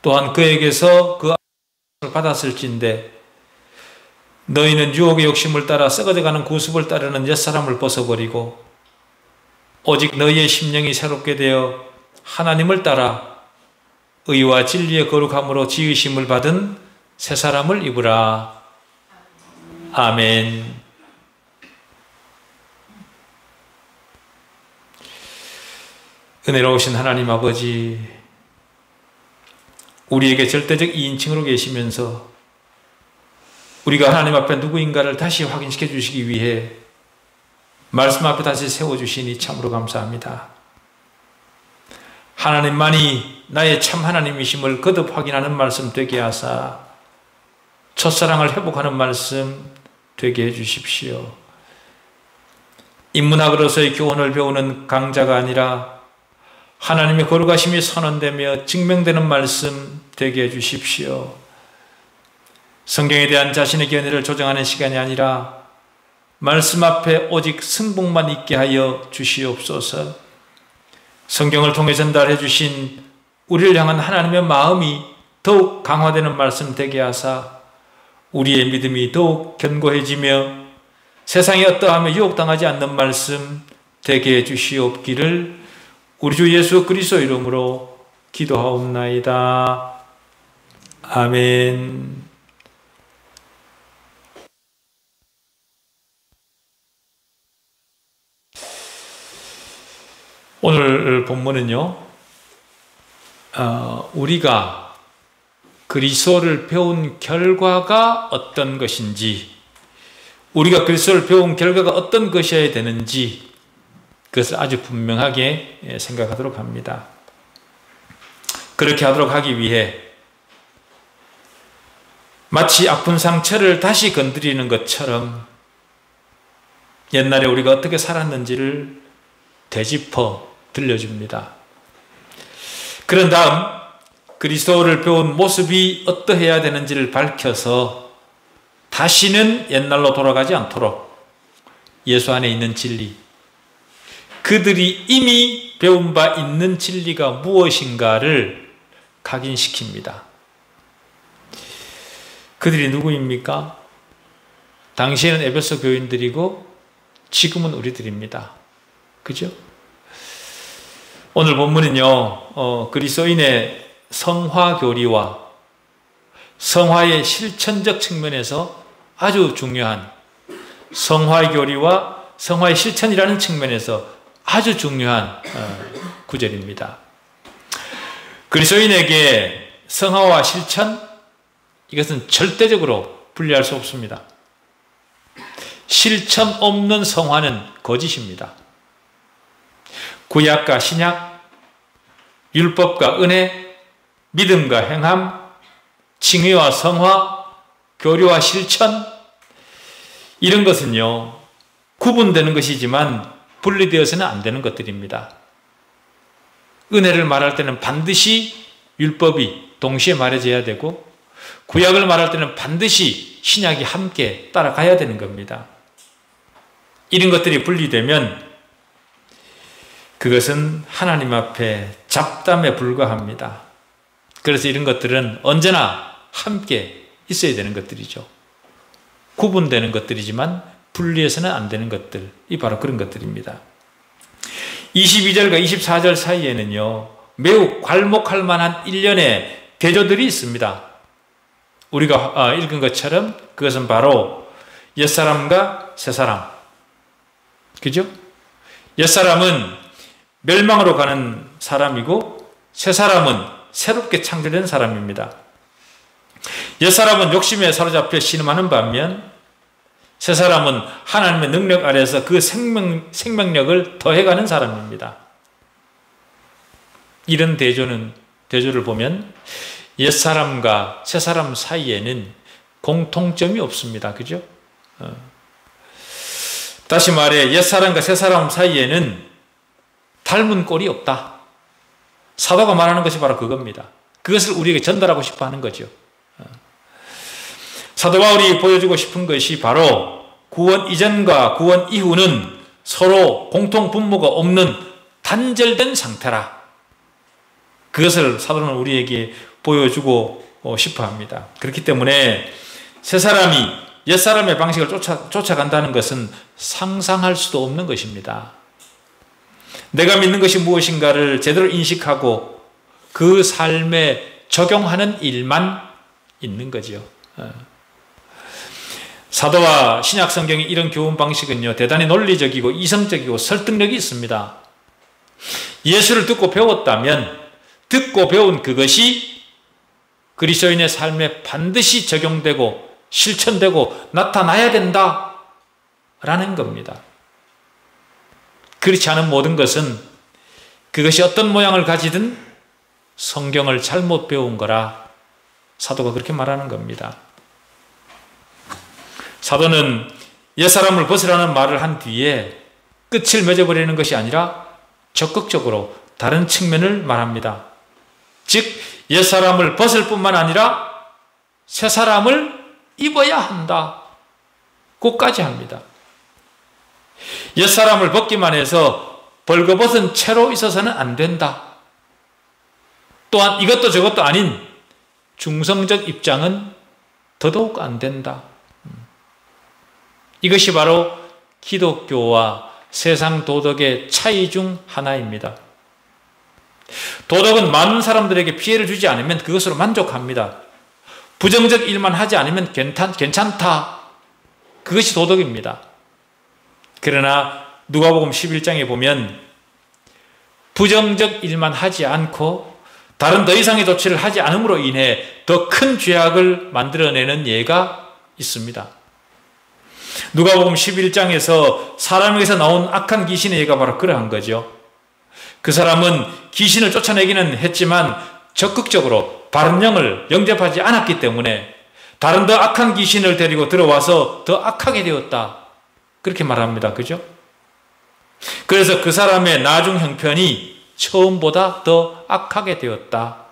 또한 그에게서 그 아픔을 받았을진데 너희는 유혹의 욕심을 따라 썩어져가는 구습을 따르는 옛사람을 벗어버리고 오직 너희의 심령이 새롭게 되어 하나님을 따라 의와 진리의 거룩함으로 지으심을 받은 새 사람을 입으라. 아멘. 은혜로우신 하나님 아버지, 우리에게 절대적 2인칭으로 계시면서 우리가 하나님 앞에 누구인가를 다시 확인시켜 주시기 위해 말씀 앞에 다시 세워주시니 참으로 감사합니다. 하나님만이 나의 참 하나님이심을 거듭 확인하는 말씀 되게 하사 첫사랑을 회복하는 말씀 되게 해주십시오. 인문학으로서의 교훈을 배우는 강자가 아니라 하나님의 거룩하심이 선언되며 증명되는 말씀 되게 해주십시오. 성경에 대한 자신의 견해를 조정하는 시간이 아니라 말씀 앞에 오직 승복만 있게 하여 주시옵소서. 성경을 통해 전달해 주신 우리를 향한 하나님의 마음이 더욱 강화되는 말씀 되게 하사 우리의 믿음이 더욱 견고해지며 세상에 어떠하며 유혹당하지 않는 말씀 되게 해주시옵기를 우리 주 예수 그리스도 이름으로 기도하옵나이다. 아멘. 오늘 본문은요, 우리가 그리스도를 배운 결과가 어떤 것인지, 우리가 그리스도를 배운 결과가 어떤 것이어야 되는지 그것을 아주 분명하게 생각하도록 합니다. 그렇게 하도록 하기 위해 마치 아픈 상처를 다시 건드리는 것처럼 옛날에 우리가 어떻게 살았는지를 되짚어 들려줍니다. 그런 다음 그리스도를 배운 모습이 어떠해야 되는지를 밝혀서 다시는 옛날로 돌아가지 않도록 예수 안에 있는 진리, 그들이 이미 배운 바 있는 진리가 무엇인가를 각인시킵니다. 그들이 누구입니까? 당시에는 에베소 교인들이고 지금은 우리들입니다. 그죠? 오늘 본문은요, 그리스도인의 성화교리와 성화의 실천적 측면에서 아주 중요한 성화의 교리와 성화의 실천이라는 측면에서 아주 중요한 구절입니다. 그리스도인에게 성화와 실천, 이것은 절대적으로 분리할 수 없습니다. 실천 없는 성화는 거짓입니다. 구약과 신약, 율법과 은혜, 믿음과 행함, 칭의와 성화, 교류와 실천, 이런 것은요, 구분되는 것이지만 분리되어서는 안 되는 것들입니다. 은혜를 말할 때는 반드시 율법이 동시에 말해져야 되고, 구약을 말할 때는 반드시 신약이 함께 따라가야 되는 겁니다. 이런 것들이 분리되면 그것은 하나님 앞에 잡담에 불과합니다. 그래서 이런 것들은 언제나 함께 있어야 되는 것들이죠. 구분되는 것들이지만 분리해서는 안 되는 것들이 바로 그런 것들입니다. 22절과 24절 사이에는요, 매우 괄목할 만한 일련의 대조들이 있습니다. 우리가 읽은 것처럼 그것은 바로 옛사람과 새사람, 그죠? 옛사람은 멸망으로 가는 사람이고 새사람은 새롭게 창조된 사람입니다. 옛사람은 욕심에 사로잡혀 신음하는 반면 새사람은 하나님의 능력 아래에서 그 생명력을 더해가는 사람입니다. 이런 대조를 보면 옛사람과 새사람 사이에는 공통점이 없습니다. 그죠? 다시 말해 옛사람과 새사람 사이에는 닮은 꼴이 없다. 사도가 말하는 것이 바로 그겁니다. 그것을 우리에게 전달하고 싶어 하는 거죠. 사도 바울이 보여주고 싶은 것이 바로 구원 이전과 구원 이후는 서로 공통 분모가 없는 단절된 상태라. 그것을 사도는 우리에게 보여주고 싶어 합니다. 그렇기 때문에 새 사람이 옛 사람의 방식을 쫓아간다는 것은 상상할 수도 없는 것입니다. 내가 믿는 것이 무엇인가를 제대로 인식하고 그 삶에 적용하는 일만 있는 거죠. 사도와 신약 성경의 이런 교훈 방식은요, 대단히 논리적이고 이성적이고 설득력이 있습니다. 예수를 듣고 배웠다면 듣고 배운 그것이 그리스도인의 삶에 반드시 적용되고 실천되고 나타나야 된다라는 겁니다. 그렇지 않은 모든 것은 그것이 어떤 모양을 가지든 성경을 잘못 배운 거라 사도가 그렇게 말하는 겁니다. 사도는 옛사람을 벗으라는 말을 한 뒤에 끝을 맺어버리는 것이 아니라 적극적으로 다른 측면을 말합니다. 즉 옛사람을 벗을 뿐만 아니라 새사람을 입어야 한다. 그까지 합니다. 옛사람을 벗기만 해서 벌거벗은 채로 있어서는 안 된다. 또한 이것도 저것도 아닌 중성적 입장은 더더욱 안 된다. 이것이 바로 기독교와 세상 도덕의 차이 중 하나입니다. 도덕은 많은 사람들에게 피해를 주지 않으면 그것으로 만족합니다. 부정적 일만 하지 않으면 괜찮다. 그것이 도덕입니다. 그러나 누가복음 11장에 보면 부정적 일만 하지 않고 다른 더 이상의 조치를 하지 않음으로 인해 더 큰 죄악을 만들어내는 예가 있습니다. 누가복음 11장에서 사람에게서 나온 악한 귀신의 예가 바로 그러한 거죠. 그 사람은 귀신을 쫓아내기는 했지만 적극적으로 바른 영을 영접하지 않았기 때문에 다른 더 악한 귀신을 데리고 들어와서 더 악하게 되었다. 그렇게 말합니다. 그죠? 그래서 그 사람의 나중 형편이 처음보다 더 악하게 되었다.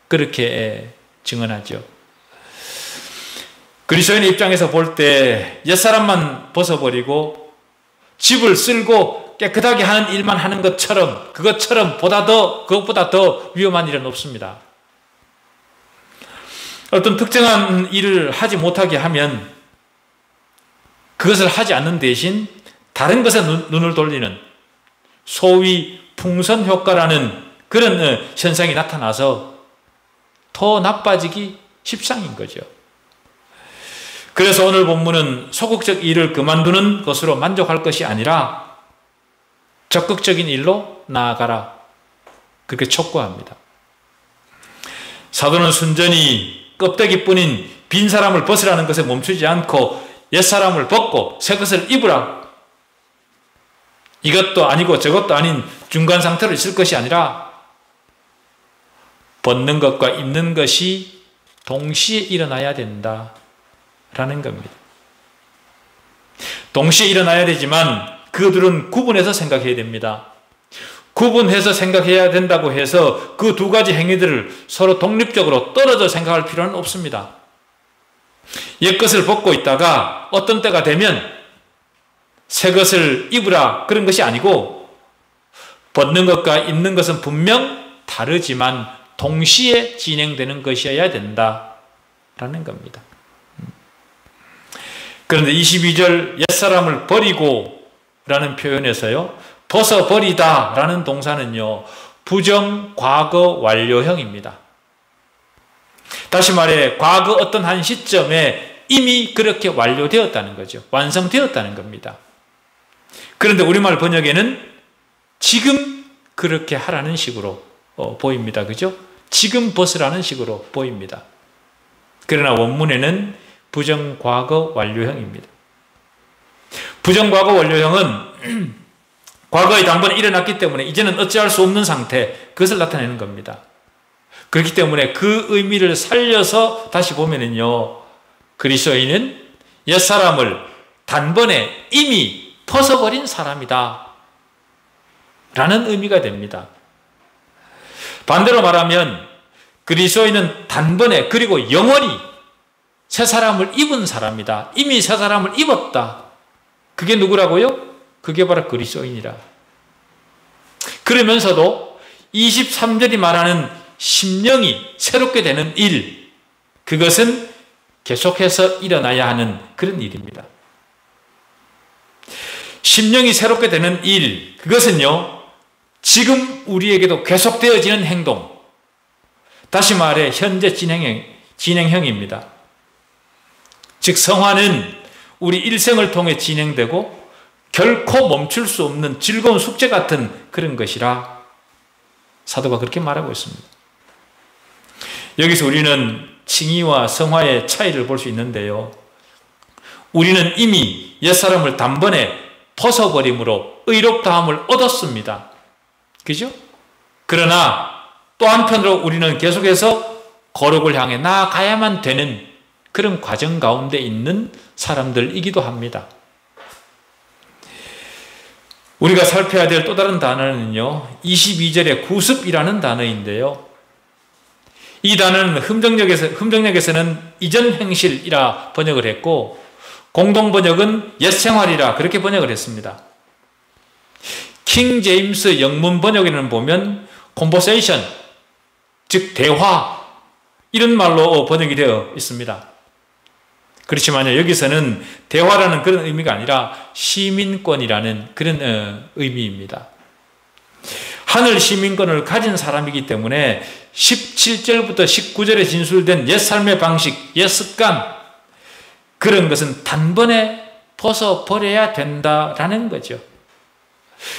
그렇게 증언하죠. 그리스도인의 입장에서 볼 때 옛사람만 벗어버리고 집을 쓸고 깨끗하게 하는 일만 하는 것처럼 그것보다 더 위험한 일은 없습니다. 어떤 특정한 일을 하지 못하게 하면 그것을 하지 않는 대신 다른 것에 눈을 돌리는 소위 풍선 효과라는 그런 현상이 나타나서 더 나빠지기 십상인 거죠. 그래서 오늘 본문은 소극적 일을 그만두는 것으로 만족할 것이 아니라 적극적인 일로 나아가라. 그렇게 촉구합니다. 사도는 순전히 껍데기뿐인 빈 사람을 벗으라는 것에 멈추지 않고 옛사람을 벗고 새 것을 입으라. 이것도 아니고 저것도 아닌 중간 상태로 있을 것이 아니라 벗는 것과 입는 것이 동시에 일어나야 된다라는 겁니다. 동시에 일어나야 되지만 그들은 구분해서 생각해야 됩니다. 구분해서 생각해야 된다고 해서 그 두 가지 행위들을 서로 독립적으로 떨어져 생각할 필요는 없습니다. 옛 것을 벗고 있다가 어떤 때가 되면 새 것을 입으라 그런 것이 아니고 벗는 것과 입는 것은 분명 다르지만 동시에 진행되는 것이어야 된다라는 겁니다. 그런데 22절 옛사람을 버리고 라는 표현에서요, 벗어버리다 라는 동사는요, 부정 과거 완료형입니다. 다시 말해 과거 어떤 한 시점에 이미 그렇게 완료되었다는 거죠. 완성되었다는 겁니다. 그런데 우리말 번역에는 지금 그렇게 하라는 식으로 보입니다. 그죠? 지금 벗으라는 식으로 보입니다. 그러나 원문에는 부정과거 완료형입니다. 부정과거 완료형은 과거에 단번에 일어났기 때문에 이제는 어찌할 수 없는 상태, 그것을 나타내는 겁니다. 그렇기 때문에 그 의미를 살려서 다시 보면은요, 그리스도인은 옛사람을 단번에 이미 벗어버린 사람이다 라는 의미가 됩니다. 반대로 말하면 그리스도인은 단번에 그리고 영원히 새 사람을 입은 사람이다. 이미 새 사람을 입었다. 그게 누구라고요? 그게 바로 그리스도인이라. 그러면서도 23절이 말하는 심령이 새롭게 되는 일, 그것은 계속해서 일어나야 하는 그런 일입니다. 심령이 새롭게 되는 일, 그것은요, 지금 우리에게도 계속되어지는 행동, 다시 말해 현재 진행형입니다. 즉 성화는 우리 일생을 통해 진행되고 결코 멈출 수 없는 즐거운 숙제 같은 그런 것이라 사도가 그렇게 말하고 있습니다. 여기서 우리는 칭의와 성화의 차이를 볼 수 있는데요. 우리는 이미 옛사람을 단번에 벗어버림으로 의롭다함을 얻었습니다. 그죠? 그러나 또 한편으로 우리는 계속해서 거룩을 향해 나아가야만 되는 그런 과정 가운데 있는 사람들이기도 합니다. 우리가 살펴야 될 또 다른 단어는요, 22절의 구습이라는 단어인데요. 이 단어는 흠정역에서는 이전 행실이라 번역을 했고, 공동 번역은 옛 생활이라 그렇게 번역을 했습니다. 킹 제임스 영문 번역에는 보면 conversation, 즉 대화, 이런 말로 번역이 되어 있습니다. 그렇지만요, 여기서는 대화라는 그런 의미가 아니라 시민권이라는 그런 의미입니다. 하늘 시민권을 가진 사람이기 때문에 17절부터 19절에 진술된 옛 삶의 방식, 옛 습관, 그런 것은 단번에 벗어버려야 된다라는 거죠.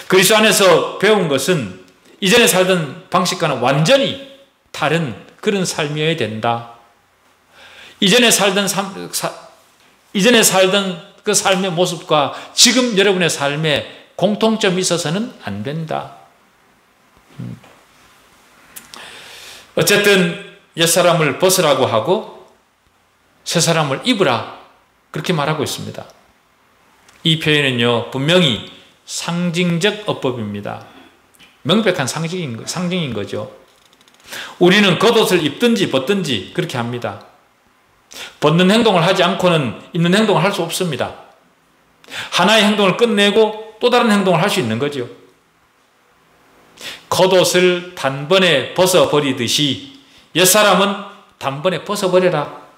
그리스도 안에서 배운 것은 이전에 살던 방식과는 완전히 다른 그런 삶이어야 된다. 이전에 살던 그 삶의 모습과 지금 여러분의 삶에 공통점이 있어서는 안 된다. 어쨌든 옛사람을 벗으라고 하고 새사람을 입으라, 그렇게 말하고 있습니다. 이 표현은요, 분명히 상징적 어법입니다. 명백한 상징인 거죠. 우리는 겉옷을 입든지 벗든지 그렇게 합니다. 벗는 행동을 하지 않고는 입는 행동을 할 수 없습니다. 하나의 행동을 끝내고 또 다른 행동을 할 수 있는 거죠. 겉옷을 단번에 벗어버리듯이 옛사람은 단번에 벗어버려라.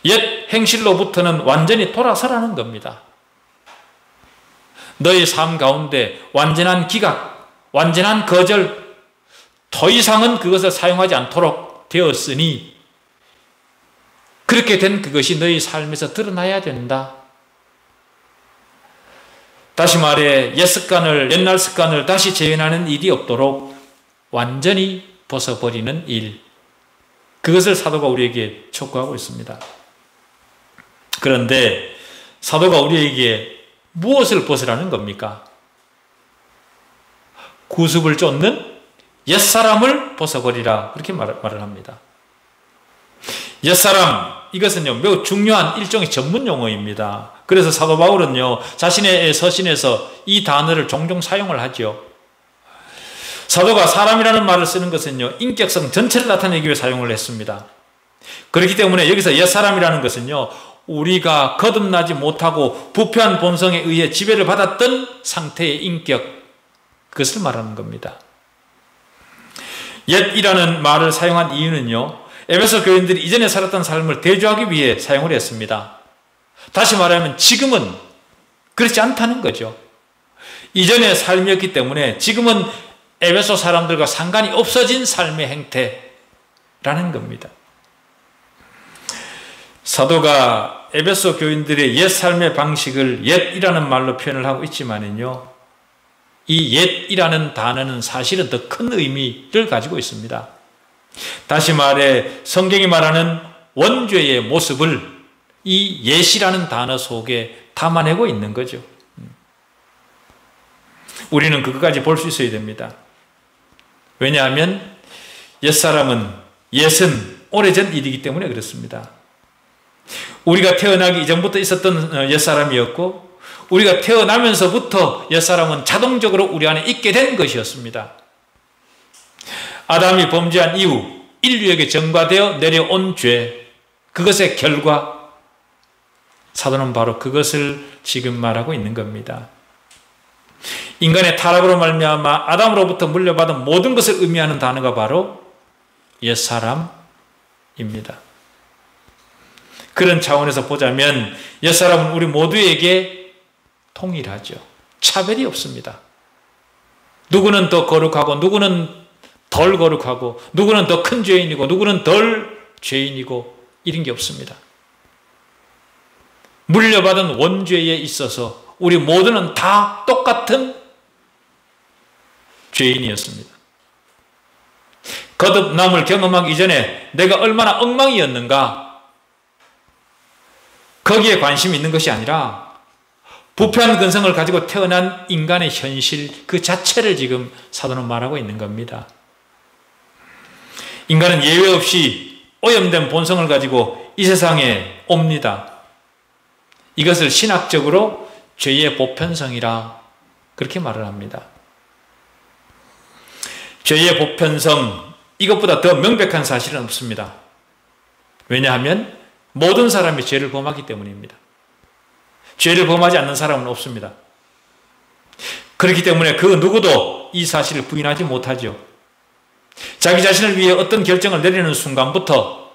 옛 행실로부터는 완전히 돌아서라는 겁니다. 너의 삶 가운데 완전한 기각, 완전한 거절, 더 이상은 그것을 사용하지 않도록 되었으니 그렇게 된 그것이 너의 삶에서 드러나야 된다. 다시 말해 옛날 습관을 다시 재현하는 일이 없도록 완전히 벗어버리는 일, 그것을 사도가 우리에게 촉구하고 있습니다. 그런데 사도가 우리에게 무엇을 벗으라는 겁니까? 구습을 쫓는 옛사람을 벗어버리라, 그렇게 말을 합니다. 옛사람, 이것은요 매우 중요한 일종의 전문 용어입니다. 그래서 사도 바울은요 자신의 서신에서 이 단어를 종종 사용을 하죠. 사도가 사람이라는 말을 쓰는 것은요 인격성 전체를 나타내기 위해 사용을 했습니다. 그렇기 때문에 여기서 옛사람이라는 것은요 우리가 거듭나지 못하고 부패한 본성에 의해 지배를 받았던 상태의 인격, 그것을 말하는 겁니다. 옛이라는 말을 사용한 이유는요 에베소 교인들이 이전에 살았던 삶을 대조하기 위해 사용을 했습니다. 다시 말하면 지금은 그렇지 않다는 거죠. 이전의 삶이었기 때문에 지금은 에베소 사람들과 상관이 없어진 삶의 행태라는 겁니다. 사도가 에베소 교인들의 옛 삶의 방식을 옛이라는 말로 표현을 하고 있지만은요, 이 옛이라는 단어는 사실은 더 큰 의미를 가지고 있습니다. 다시 말해 성경이 말하는 원죄의 모습을 이 옛이라는 단어 속에 담아내고 있는 거죠. 우리는 그것까지 볼 수 있어야 됩니다. 왜냐하면 옛사람은, 옛은 오래전 일이기 때문에 그렇습니다. 우리가 태어나기 이전부터 있었던 옛사람이었고 우리가 태어나면서부터 옛사람은 자동적으로 우리 안에 있게 된 것이었습니다. 아담이 범죄한 이후 인류에게 전가되어 내려온 죄, 그것의 결과, 사도는 바로 그것을 지금 말하고 있는 겁니다. 인간의 타락으로 말미암아 아담으로부터 물려받은 모든 것을 의미하는 단어가 바로 옛사람입니다. 그런 차원에서 보자면 옛사람은 우리 모두에게 통일하죠. 차별이 없습니다. 누구는 더 거룩하고 누구는 덜 거룩하고 누구는 더 큰 죄인이고 누구는 덜 죄인이고 이런 게 없습니다. 물려받은 원죄에 있어서 우리 모두는 다 똑같은 죄인이었습니다. 거듭남을 경험하기 이전에 내가 얼마나 엉망이었는가, 거기에 관심이 있는 것이 아니라 부패한 근성을 가지고 태어난 인간의 현실 그 자체를 지금 사도는 말하고 있는 겁니다. 인간은 예외 없이 오염된 본성을 가지고 이 세상에 옵니다. 이것을 신학적으로 죄의 보편성이라 그렇게 말을 합니다. 죄의 보편성, 이것보다 더 명백한 사실은 없습니다. 왜냐하면 모든 사람이 죄를 범하기 때문입니다. 죄를 범하지 않는 사람은 없습니다. 그렇기 때문에 그 누구도 이 사실을 부인하지 못하죠. 자기 자신을 위해 어떤 결정을 내리는 순간부터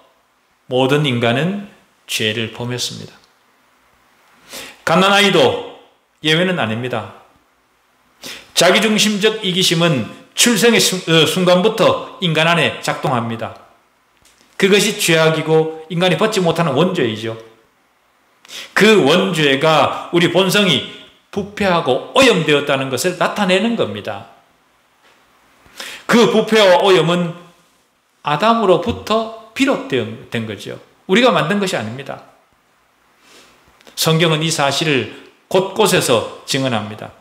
모든 인간은 죄를 범했습니다. 갓난아이도 예외는 아닙니다. 자기중심적 이기심은 출생의 순간부터 인간 안에 작동합니다. 그것이 죄악이고 인간이 벗지 못하는 원죄이죠. 그 원죄가 우리 본성이 부패하고 오염되었다는 것을 나타내는 겁니다. 그 부패와 오염은 아담으로부터 비롯된 거죠. 우리가 만든 것이 아닙니다. 성경은 이 사실을 곳곳에서 증언합니다.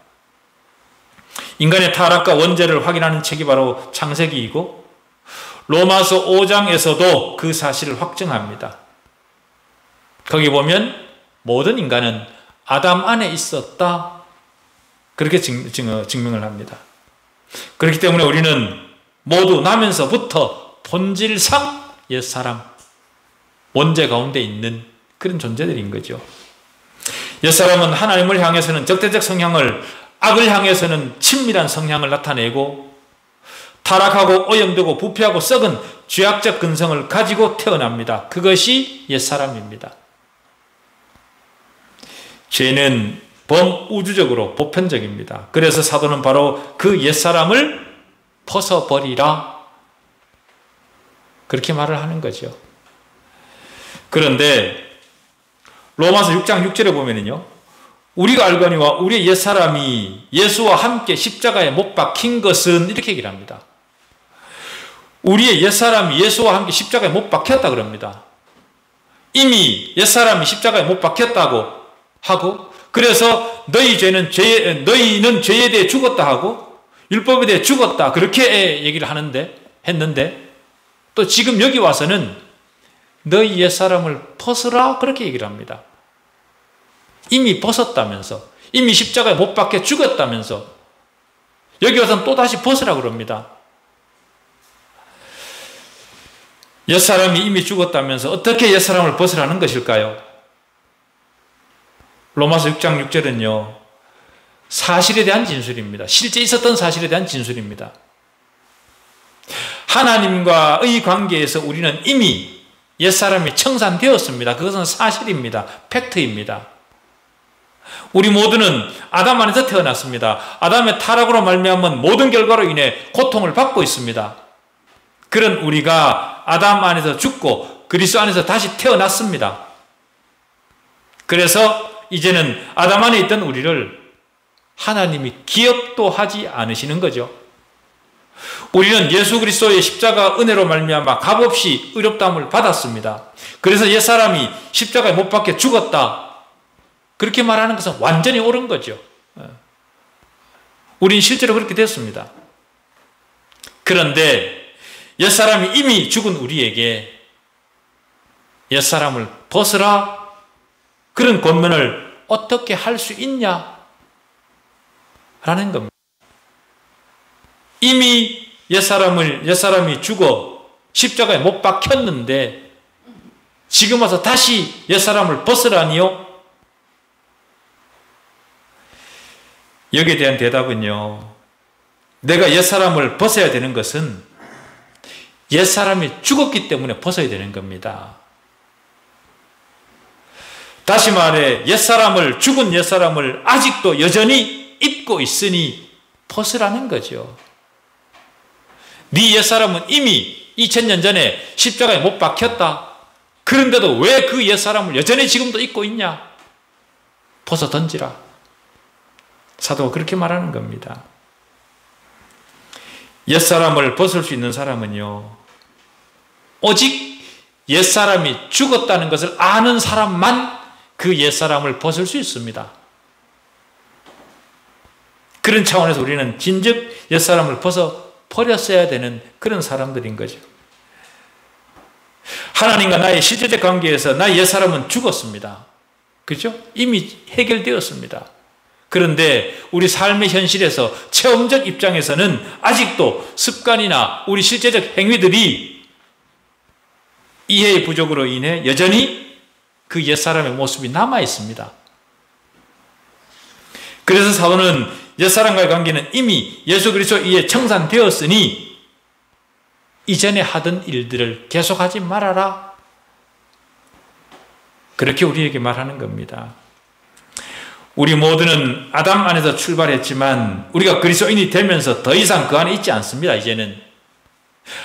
인간의 타락과 원죄를 확인하는 책이 바로 창세기이고 로마서 5장에서도 그 사실을 확증합니다. 거기 보면 모든 인간은 아담 안에 있었다, 그렇게 증명을 합니다. 그렇기 때문에 우리는 모두 나면서부터 본질상 옛사람, 원죄 가운데 있는 그런 존재들인 거죠. 옛사람은 하나님을 향해서는 적대적 성향을, 악을 향해서는 친밀한 성향을 나타내고 타락하고 오염되고 부패하고 썩은 죄악적 근성을 가지고 태어납니다. 그것이 옛사람입니다. 죄는 범우주적으로 보편적입니다. 그래서 사도는 바로 그 옛사람을 벗어버리라, 그렇게 말을 하는 거죠. 그런데 로마서 6장 6절에 보면은요, 우리가 알거니와 우리의 옛사람이 예수와 함께 십자가에 못 박힌 것은, 이렇게 얘기를 합니다. 우리의 옛사람이 예수와 함께 십자가에 못 박혔다 그럽니다. 이미 옛사람이 십자가에 못 박혔다고 하고, 그래서 너희는 죄에 대해 죽었다 하고 율법에 대해 죽었다, 그렇게 얘기를 했는데 또 지금 여기 와서는 너희 옛사람을 벗으라, 그렇게 얘기를 합니다. 이미 벗었다면서, 이미 십자가에 못 박혀 죽었다면서 여기 와서는 또다시 벗으라 그럽니다. 옛사람이 이미 죽었다면서 어떻게 옛사람을 벗으라는 것일까요? 로마서 6장 6절은요, 사실에 대한 진술입니다. 실제 있었던 사실에 대한 진술입니다. 하나님과의 관계에서 우리는 이미 옛사람이 청산되었습니다. 그것은 사실입니다. 팩트입니다. 우리 모두는 아담 안에서 태어났습니다. 아담의 타락으로 말미암은 모든 결과로 인해 고통을 받고 있습니다. 그런 우리가 아담 안에서 죽고 그리스도 안에서 다시 태어났습니다. 그래서 이제는 아담 안에 있던 우리를 하나님이 기억도 하지 않으시는 거죠. 우리는 예수 그리스도의 십자가 은혜로 말미암아 값없이 의롭다함을 받았습니다. 그래서 옛사람이 십자가에 못 박혀 죽었다, 그렇게 말하는 것은 완전히 옳은 거죠. 우린 실제로 그렇게 됐습니다. 그런데 옛사람이 이미 죽은 우리에게 옛사람을 벗으라, 그런 권면을 어떻게 할 수 있냐 라는 겁니다. 이미 옛사람이 죽어 십자가에 못 박혔는데 지금 와서 다시 옛사람을 벗으라니요? 여기에 대한 대답은요, 내가 옛사람을 벗어야 되는 것은 옛사람이 죽었기 때문에 벗어야 되는 겁니다. 다시 말해 죽은 옛사람을 아직도 여전히 입고 있으니 벗으라는 거죠. 네 옛사람은 이미 2000년 전에 십자가에 못 박혔다. 그런데도 왜 그 옛사람을 여전히 지금도 입고 있냐? 벗어 던지라. 사도가 그렇게 말하는 겁니다. 옛사람을 벗을 수 있는 사람은요, 오직 옛사람이 죽었다는 것을 아는 사람만 그 옛사람을 벗을 수 있습니다. 그런 차원에서 우리는 진즉 옛사람을 벗어 버렸어야 되는 그런 사람들인 거죠. 하나님과 나의 실제적 관계에서 나의 옛사람은 죽었습니다. 그렇죠? 이미 해결되었습니다. 그런데 우리 삶의 현실에서 체험적 입장에서는 아직도 습관이나 우리 실제적 행위들이 이해의 부족으로 인해 여전히 그 옛사람의 모습이 남아 있습니다. 그래서 사도는 옛사람과의 관계는 이미 예수 그리스도에 의해 청산되었으니 이전에 하던 일들을 계속하지 말아라. 그렇게 우리에게 말하는 겁니다. 우리 모두는 아담 안에서 출발했지만 우리가 그리스도인이 되면서 더 이상 그 안에 있지 않습니다. 이제는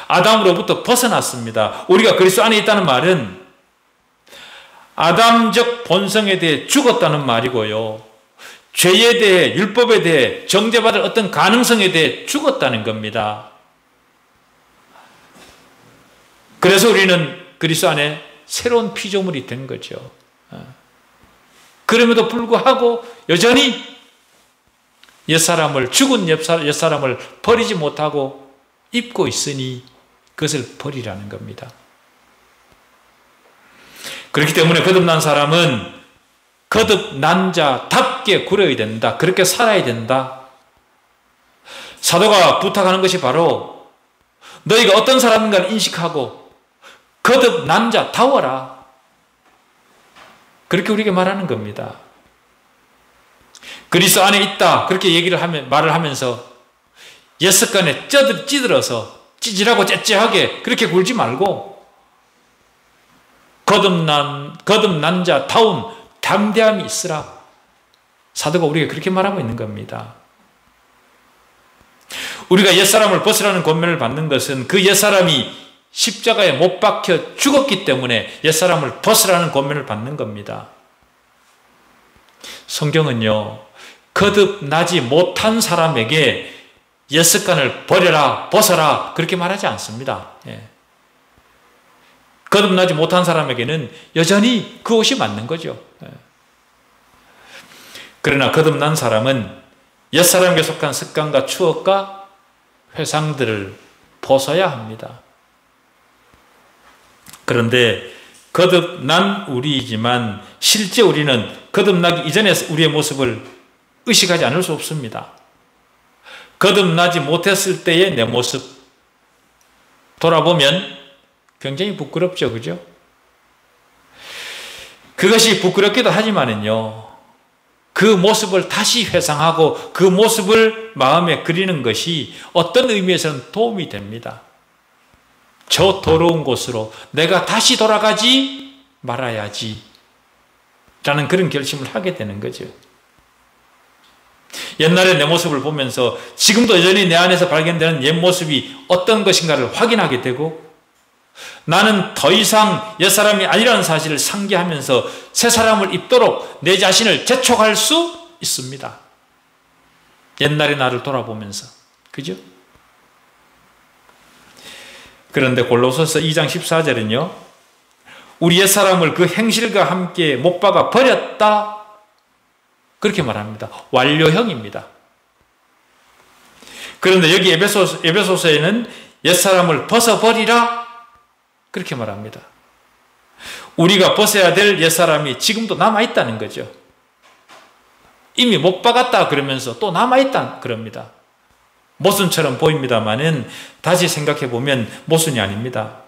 아담으로부터 벗어났습니다. 우리가 그리스도 안에 있다는 말은 아담적 본성에 대해 죽었다는 말이고요, 죄에 대해, 율법에 대해, 정죄받을 어떤 가능성에 대해 죽었다는 겁니다. 그래서 우리는 그리스도 안에 새로운 피조물이 된 거죠. 그럼에도 불구하고 여전히 옛사람을, 죽은 옛사람을 버리지 못하고 입고 있으니 그것을 버리라는 겁니다. 그렇기 때문에 거듭난 사람은 거듭난 자답게 굴어야 된다. 그렇게 살아야 된다. 사도가 부탁하는 것이 바로 너희가 어떤 사람인가를 인식하고 거듭난 자다워라. 그렇게 우리에게 말하는 겁니다. 그리스도 안에 있다. 그렇게 말을 하면서 옛 습관에 찌들어서 찌질하고 째째하게 그렇게 굴지 말고 거듭난 자다운 담대함이 있으라. 사도가 우리에게 그렇게 말하고 있는 겁니다. 우리가 옛사람을 벗으라는 권면을 받는 것은 그 옛사람이 십자가에 못 박혀 죽었기 때문에 옛사람을 벗으라는 권면을 받는 겁니다. 성경은요, 거듭나지 못한 사람에게 옛습관을 버려라, 벗어라 그렇게 말하지 않습니다. 거듭나지 못한 사람에게는 여전히 그 옷이 맞는 거죠. 그러나 거듭난 사람은 옛사람에게 속한 습관과 추억과 회상들을 벗어야 합니다. 그런데 거듭난 우리이지만 실제 우리는 거듭나기 이전에 우리의 모습을 의식하지 않을 수 없습니다. 거듭나지 못했을 때의 내 모습 돌아보면 굉장히 부끄럽죠, 그죠? 그것이 부끄럽기도 하지만은요, 그 모습을 다시 회상하고 그 모습을 마음에 그리는 것이 어떤 의미에서는 도움이 됩니다. 저 더러운 곳으로 내가 다시 돌아가지 말아야지 라는 그런 결심을 하게 되는 거죠. 옛날에 내 모습을 보면서 지금도 여전히 내 안에서 발견되는 옛 모습이 어떤 것인가를 확인하게 되고, 나는 더 이상 옛사람이 아니라는 사실을 상기하면서 새 사람을 입도록 내 자신을 재촉할 수 있습니다. 옛날의 나를 돌아보면서. 그죠? 그런데 골로새서 2장 14절은요, 우리 옛사람을 그 행실과 함께 못 박아 버렸다 그렇게 말합니다. 완료형입니다. 그런데 여기 에베소서에는 옛사람을 벗어버리라 그렇게 말합니다. 우리가 벗어야 될 옛사람이 지금도 남아있다는 거죠. 이미 못 박았다 그러면서 또 남아있다 그럽니다. 모순처럼 보입니다만은 다시 생각해 보면 모순이 아닙니다.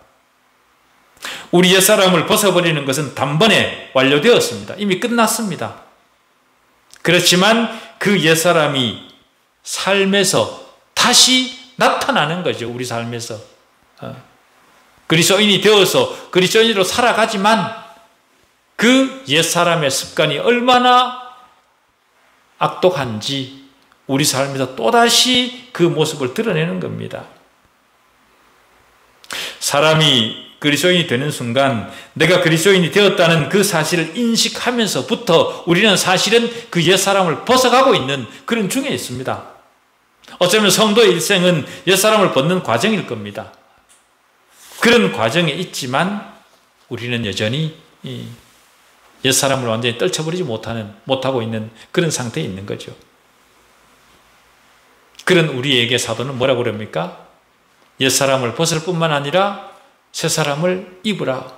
우리 옛사람을 벗어버리는 것은 단번에 완료되었습니다. 이미 끝났습니다. 그렇지만 그 옛사람이 삶에서 다시 나타나는 거죠. 우리 삶에서. 그리스도인이 되어서 그리스도인으로 살아가지만 그 옛사람의 습관이 얼마나 악독한지 우리 삶에서 또다시 그 모습을 드러내는 겁니다. 사람이 그리스도인이 되는 순간 내가 그리스도인이 되었다는 그 사실을 인식하면서부터 우리는 사실은 그 옛사람을 벗어가고 있는 그런 중에 있습니다. 어쩌면 성도의 일생은 옛사람을 벗는 과정일 겁니다. 그런 과정에 있지만 우리는 여전히 옛사람을 완전히 떨쳐버리지 못하고 있는 그런 상태에 있는 거죠. 그런 우리에게 사도는 뭐라고 그럽니까? 옛사람을 벗을 뿐만 아니라 새사람을 입으라.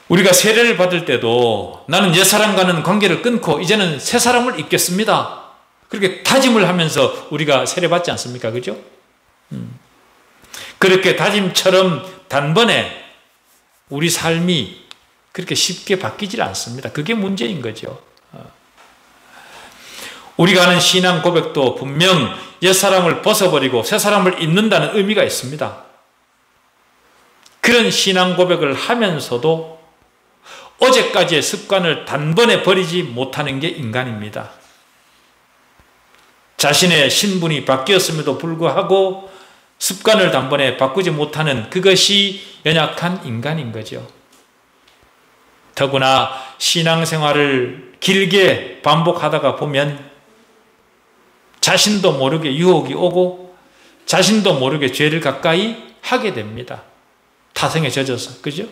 우리가 세례를 받을 때도 나는 옛사람과는 관계를 끊고 이제는 새사람을 입겠습니다. 그렇게 다짐을 하면서 우리가 세례받지 않습니까? 그죠? 그렇게 다짐처럼 단번에 우리 삶이 그렇게 쉽게 바뀌질 않습니다. 그게 문제인 거죠. 우리가 하는 신앙 고백도 분명 옛사람을 벗어버리고 새사람을 입는다는 의미가 있습니다. 그런 신앙 고백을 하면서도 어제까지의 습관을 단번에 버리지 못하는 게 인간입니다. 자신의 신분이 바뀌었음에도 불구하고 습관을 단번에 바꾸지 못하는 그것이 연약한 인간인 거죠. 더구나 신앙생활을 길게 반복하다가 보면 자신도 모르게 유혹이 오고 자신도 모르게 죄를 가까이 하게 됩니다. 타성에 젖어서. 그죠?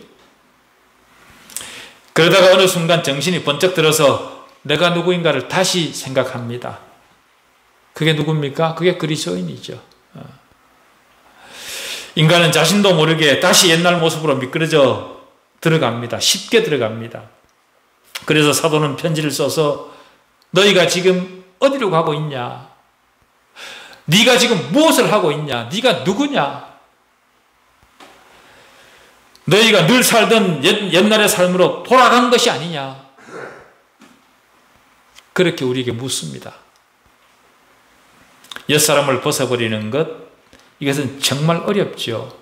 그러다가 어느 순간 정신이 번쩍 들어서 내가 누구인가를 다시 생각합니다. 그게 누굽니까? 그게 그리스도인이죠. 인간은 자신도 모르게 다시 옛날 모습으로 미끄러져 들어갑니다. 쉽게 들어갑니다. 그래서 사도는 편지를 써서 너희가 지금 어디로 가고 있냐? 네가 지금 무엇을 하고 있냐? 네가 누구냐? 너희가 늘 살던 옛날의 삶으로 돌아간 것이 아니냐? 그렇게 우리에게 묻습니다. 옛사람을 벗어버리는 것, 이것은 정말 어렵죠.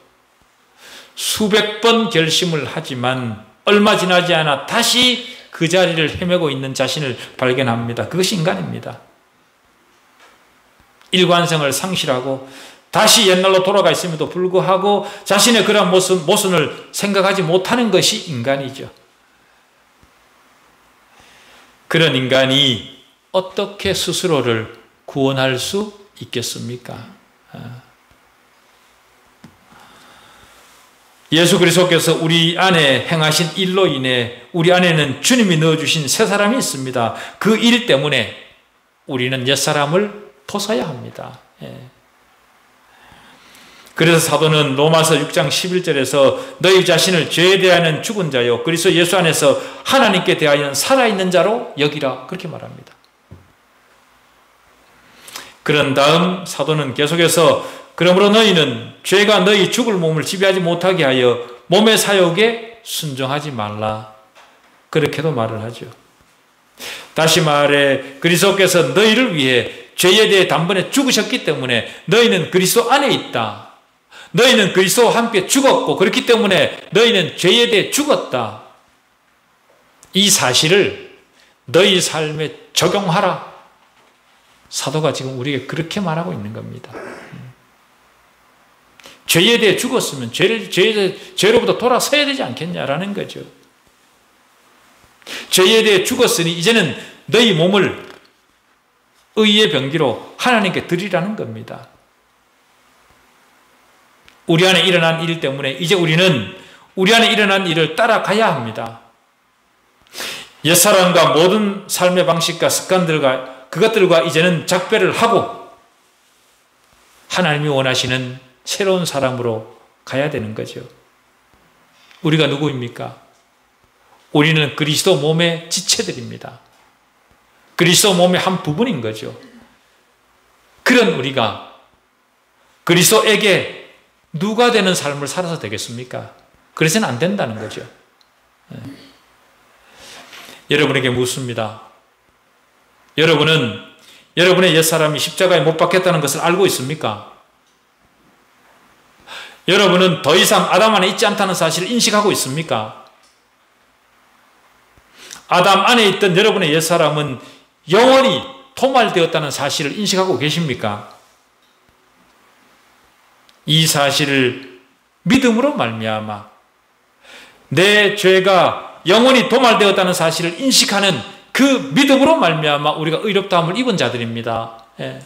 수백 번 결심을 하지만 얼마 지나지 않아 다시 그 자리를 헤매고 있는 자신을 발견합니다. 그것이 인간입니다. 일관성을 상실하고 다시 옛날로 돌아가 있음에도 불구하고 자신의 그러한 모순을 생각하지 못하는 것이 인간이죠. 그런 인간이 어떻게 스스로를 구원할 수 있겠습니까? 예수 그리스도께서 우리 안에 행하신 일로 인해 우리 안에는 주님이 넣어주신 새 사람이 있습니다. 그 일 때문에 우리는 옛사람을 벗어야 합니다. 그래서 사도는 로마서 6장 11절에서 너희 자신을 죄에 대하여는 죽은 자요 그리스도 예수 안에서 하나님께 대하여는 살아있는 자로 여기라 그렇게 말합니다. 그런 다음 사도는 계속해서 그러므로 너희는 죄가 너희 죽을 몸을 지배하지 못하게 하여 몸의 사욕에 순종하지 말라. 그렇게도 말을 하죠. 다시 말해 그리스도께서 너희를 위해 죄에 대해 단번에 죽으셨기 때문에 너희는 그리스도 안에 있다. 너희는 그리스도와 함께 죽었고 그렇기 때문에 너희는 죄에 대해 죽었다. 이 사실을 너희 삶에 적용하라. 사도가 지금 우리에게 그렇게 말하고 있는 겁니다. 죄에 대해 죽었으면 죄로부터 돌아서야 되지 않겠냐라는 거죠. 죄에 대해 죽었으니 이제는 너희 몸을 의의 병기로 하나님께 드리라는 겁니다. 우리 안에 일어난 일 때문에 이제 우리는 우리 안에 일어난 일을 따라가야 합니다. 옛사람과 모든 삶의 방식과 습관들과 그것들과 이제는 작별을 하고 하나님이 원하시는 새로운 사람으로 가야 되는 거죠. 우리가 누구입니까? 우리는 그리스도 몸의 지체들입니다. 그리스도 몸의 한 부분인 거죠. 그런 우리가 그리스도에게 누가 되는 삶을 살아서 되겠습니까? 그래서는 안 된다는 거죠. 여러분에게 묻습니다. 여러분은 여러분의 옛사람이 십자가에 못 박혔다는 것을 알고 있습니까? 여러분은 더 이상 아담 안에 있지 않다는 사실을 인식하고 있습니까? 아담 안에 있던 여러분의 옛사람은 영원히 도말되었다는 사실을 인식하고 계십니까? 이 사실을 믿음으로 말미암아 내 죄가 영원히 도말되었다는 사실을 인식하는 그 믿음으로 말미암아 우리가 의롭다함을 입은 자들입니다. 예.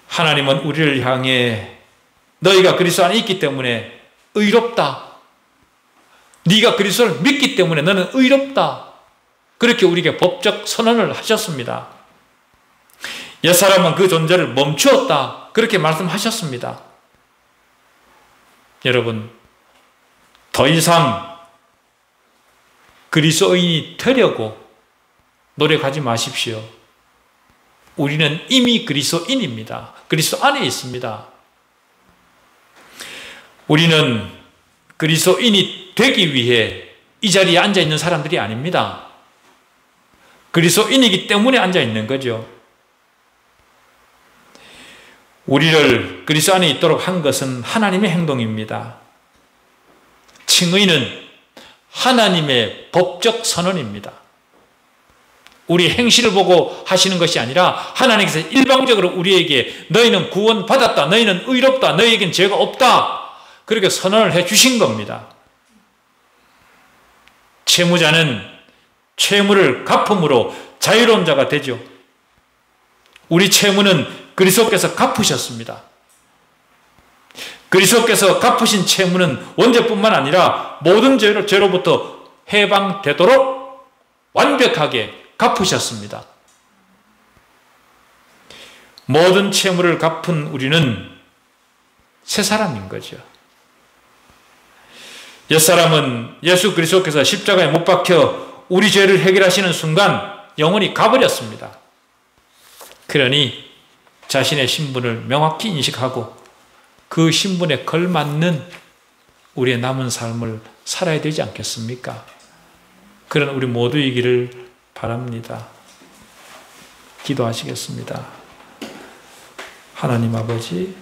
하나님은 우리를 향해 너희가 그리스도 안에 있기 때문에 의롭다. 네가 그리스도를 믿기 때문에 너는 의롭다. 그렇게 우리에게 법적 선언을 하셨습니다. 옛사람은 그 존재를 멈추었다. 그렇게 말씀하셨습니다. 여러분, 더 이상 그리스도인이 되려고 노력하지 마십시오. 우리는 이미 그리스도인입니다. 그리스도 안에 있습니다. 우리는 그리스도인이 되기 위해 이 자리에 앉아 있는 사람들이 아닙니다. 그리스도인이기 때문에 앉아 있는 거죠. 우리를 그리스도 안에 있도록 한 것은 하나님의 행동입니다. 칭의는 하나님의 법적 선언입니다. 우리 행실을 보고 하시는 것이 아니라 하나님께서 일방적으로 우리에게 너희는 구원받았다, 너희는 의롭다, 너희에겐 죄가 없다, 그렇게 선언을 해 주신 겁니다. 채무자는 채무를 갚음으로 자유로운 자가 되죠. 우리 채무는 그리스도께서 갚으셨습니다. 그리스도께서 갚으신 채무는 원죄뿐만 아니라 모든 죄로부터 해방되도록 완벽하게 갚으셨습니다. 모든 채무를 갚은 우리는 새 사람인 거죠. 옛사람은 예수 그리스도께서 십자가에 못 박혀 우리 죄를 해결하시는 순간 영원히 가버렸습니다. 그러니 자신의 신분을 명확히 인식하고 그 신분에 걸맞는 우리의 남은 삶을 살아야 되지 않겠습니까? 그런 우리 모두이기를 바랍니다. 기도하시겠습니다. 하나님 아버지,